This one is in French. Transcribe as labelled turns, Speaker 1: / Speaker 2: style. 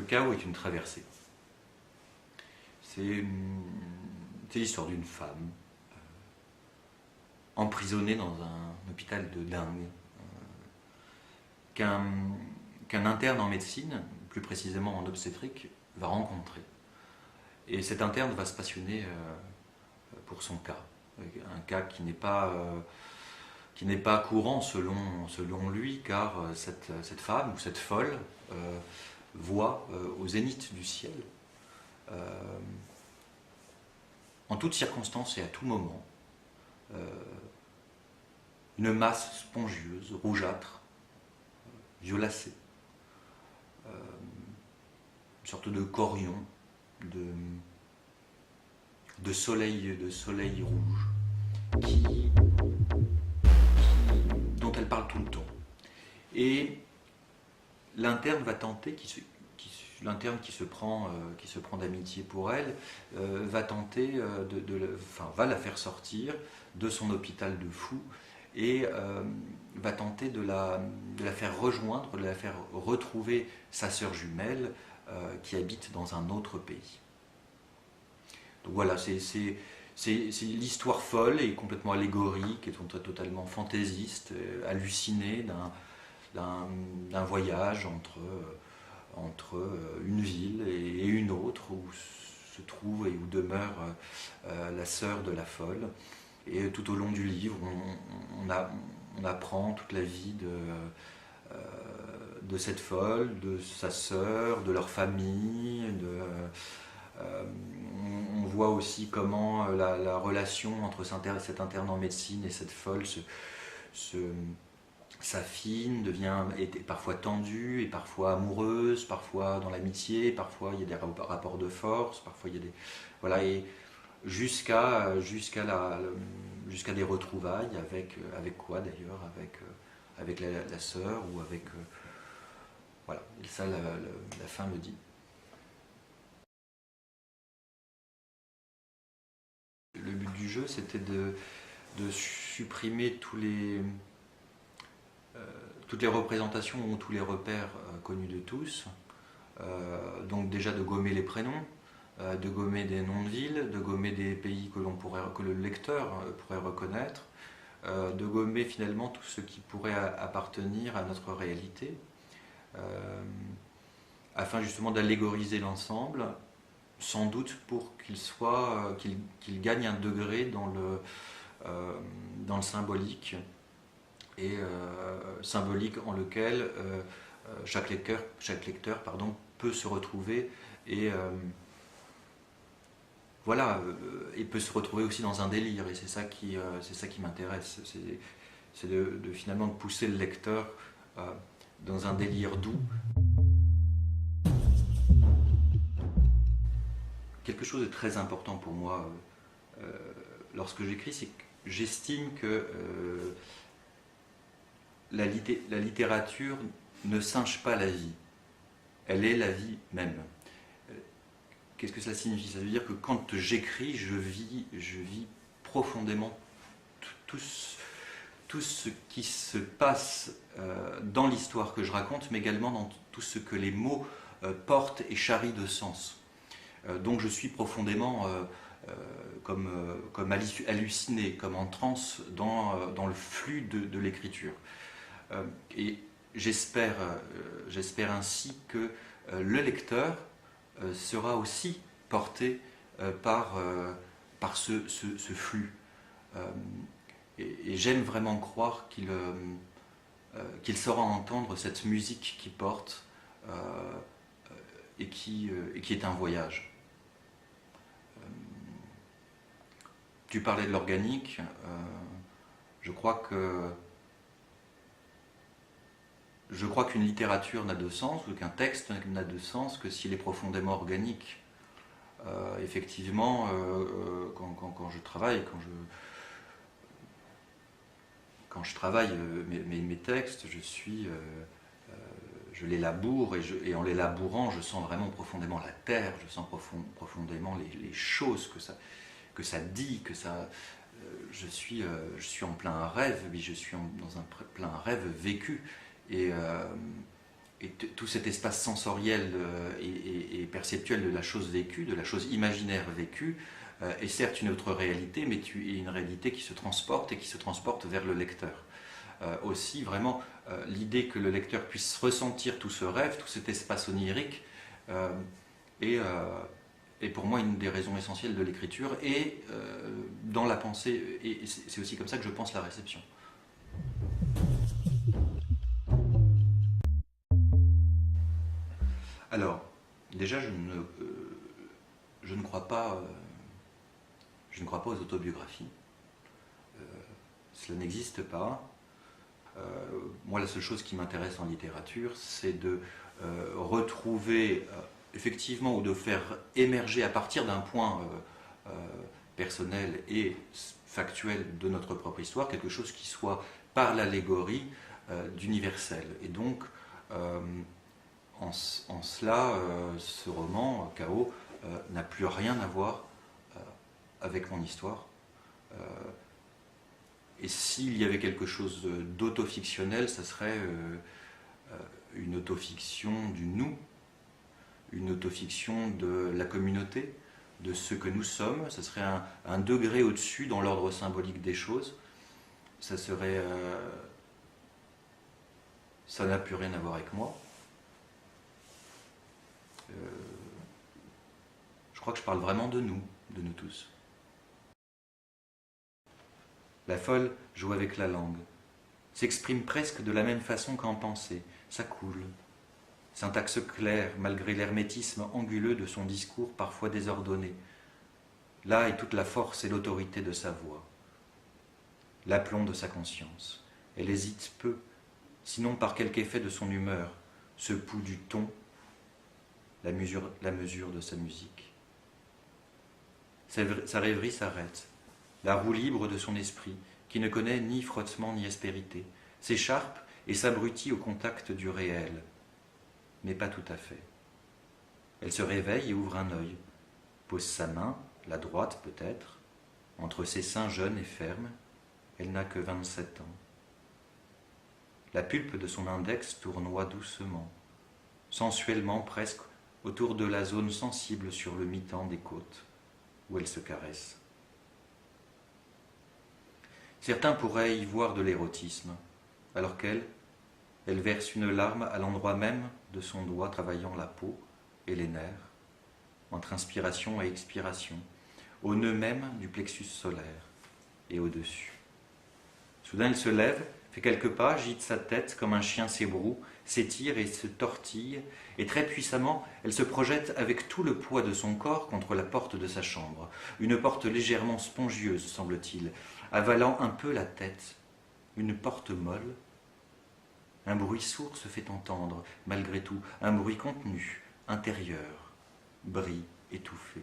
Speaker 1: chaos est une traversée. C'est l'histoire d'une femme emprisonnée dans un hôpital de dingue, qu'un interne en médecine, plus précisément en obstétrique, va rencontrer. Et cet interne va se passionner pour son cas. Un cas qui n'est pas courant selon lui, car cette femme ou cette folle voit au zénith du ciel, en toutes circonstances et à tout moment, une masse spongieuse, rougeâtre, violacée, une sorte de corion, de soleil rouge, dont elle parle tout le temps. Et l'interne va tenter, l'interne qui se prend d'amitié pour elle, va tenter va la faire sortir de son hôpital de fous et va tenter de la faire rejoindre, de la faire retrouver sa sœur jumelle qui habite dans un autre pays. Donc voilà, c'est l'histoire folle et complètement allégorique, et totalement fantaisiste, hallucinée d'un voyage entre une ville et une autre où se trouve et où demeure la sœur de la folle. Et tout au long du livre, on apprend toute la vie de cette folle, de sa sœur, de leur famille. On voit aussi comment la relation entre cet interne en médecine et cette folle s'affine, est parfois tendue, et parfois amoureuse, parfois dans l'amitié, parfois il y a des rapports de force, parfois il y a des... Voilà, et jusqu'à des retrouvailles avec quoi d'ailleurs, avec la sœur ou avec... voilà, et ça la fin le dit. Le but du jeu, c'était de supprimer toutes les représentations ou tous les repères connus de tous. Donc déjà de gommer les prénoms, de gommer des noms de villes, de gommer des pays que le lecteur pourrait reconnaître, de gommer finalement tout ce qui pourrait appartenir à notre réalité, afin justement d'allégoriser l'ensemble, sans doute pour qu'il gagne un degré dans le symbolique, et symbolique en lequel chaque lecteur peut se retrouver et et peut se retrouver aussi dans un délire, et c'est ça qui m'intéresse, c'est finalement de pousser le lecteur dans un délire doux. Quelque chose de très important pour moi lorsque j'écris, c'est que j'estime que la littérature ne singe pas la vie, elle est la vie même. Qu'est-ce que cela signifie? Ça veut dire que quand j'écris, je vis profondément tout ce qui se passe dans l'histoire que je raconte, mais également dans tout ce que les mots portent et charrient de sens. Donc je suis profondément comme halluciné, comme en transe dans le flux de l'écriture. Et j'espère ainsi que le lecteur sera aussi porté par ce flux. Et j'aime vraiment croire qu'il saura entendre cette musique qui porte et qui est un voyage. Tu parlais de l'organique, je crois qu'une littérature n'a de sens, ou qu'un texte n'a de sens que s'il est profondément organique. Effectivement, quand je travaille, mes textes, je les laboure, et en les labourant, je sens vraiment profondément la terre, je sens profondément les choses que ça dit, je suis en plein rêve, mais je suis dans un plein rêve vécu. Et tout cet espace sensoriel et perceptuel de la chose vécue, de la chose imaginaire vécue, est certes une autre réalité, mais une réalité qui se transporte et qui se transporte vers le lecteur. Aussi, vraiment, l'idée que le lecteur puisse ressentir tout ce rêve, tout cet espace onirique, est pour moi une des raisons essentielles de l'écriture et dans la pensée, et c'est aussi comme ça que je pense la réception. Alors, déjà, je ne crois pas, je ne crois pas aux autobiographies. Cela n'existe pas. Moi, la seule chose qui m'intéresse en littérature, c'est de retrouver effectivement ou de faire émerger à partir d'un point personnel et factuel de notre propre histoire quelque chose qui soit par l'allégorie d'universel. Et donc, en cela, ce roman, Chaos, n'a plus rien à voir avec mon histoire. Et s'il y avait quelque chose d'autofictionnel, ça serait une autofiction du nous, une autofiction de la communauté, de ce que nous sommes. Ça serait un degré au-dessus dans l'ordre symbolique des choses. Ça serait... ça n'a plus rien à voir avec moi. Je crois que je parle vraiment de nous tous. La folle joue avec la langue, s'exprime presque de la même façon qu'en pensée, ça coule. Syntaxe claire, malgré l'hermétisme anguleux de son discours parfois désordonné. Là est toute la force et l'autorité de sa voix. L'aplomb de sa conscience. Elle hésite peu, sinon par quelque effet de son humeur, ce pouls du ton, la mesure de sa musique. Sa rêverie s'arrête. La roue libre de son esprit, qui ne connaît ni frottement ni aspérité, s'écharpe et s'abrutit au contact du réel, mais pas tout à fait. Elle se réveille et ouvre un œil, pose sa main, la droite peut-être, entre ses seins jeunes et fermes. Elle n'a que 27 ans. La pulpe de son index tournoie doucement, sensuellement presque, autour de la zone sensible sur le mi-temps des côtes, où elle se caresse. Certains pourraient y voir de l'érotisme, alors qu'elle verse une larme à l'endroit même de son doigt travaillant la peau et les nerfs, entre inspiration et expiration, au nœud même du plexus solaire et au-dessus. Soudain, elle se lève, fait quelques pas, agite sa tête comme un chien s'ébroue, s'étire et se tortille, et très puissamment, elle se projette avec tout le poids de son corps contre la porte de sa chambre, une porte légèrement spongieuse, semble-t-il, avalant un peu la tête, une porte molle. Un bruit sourd se fait entendre, malgré tout, un bruit contenu, intérieur, brille étouffé.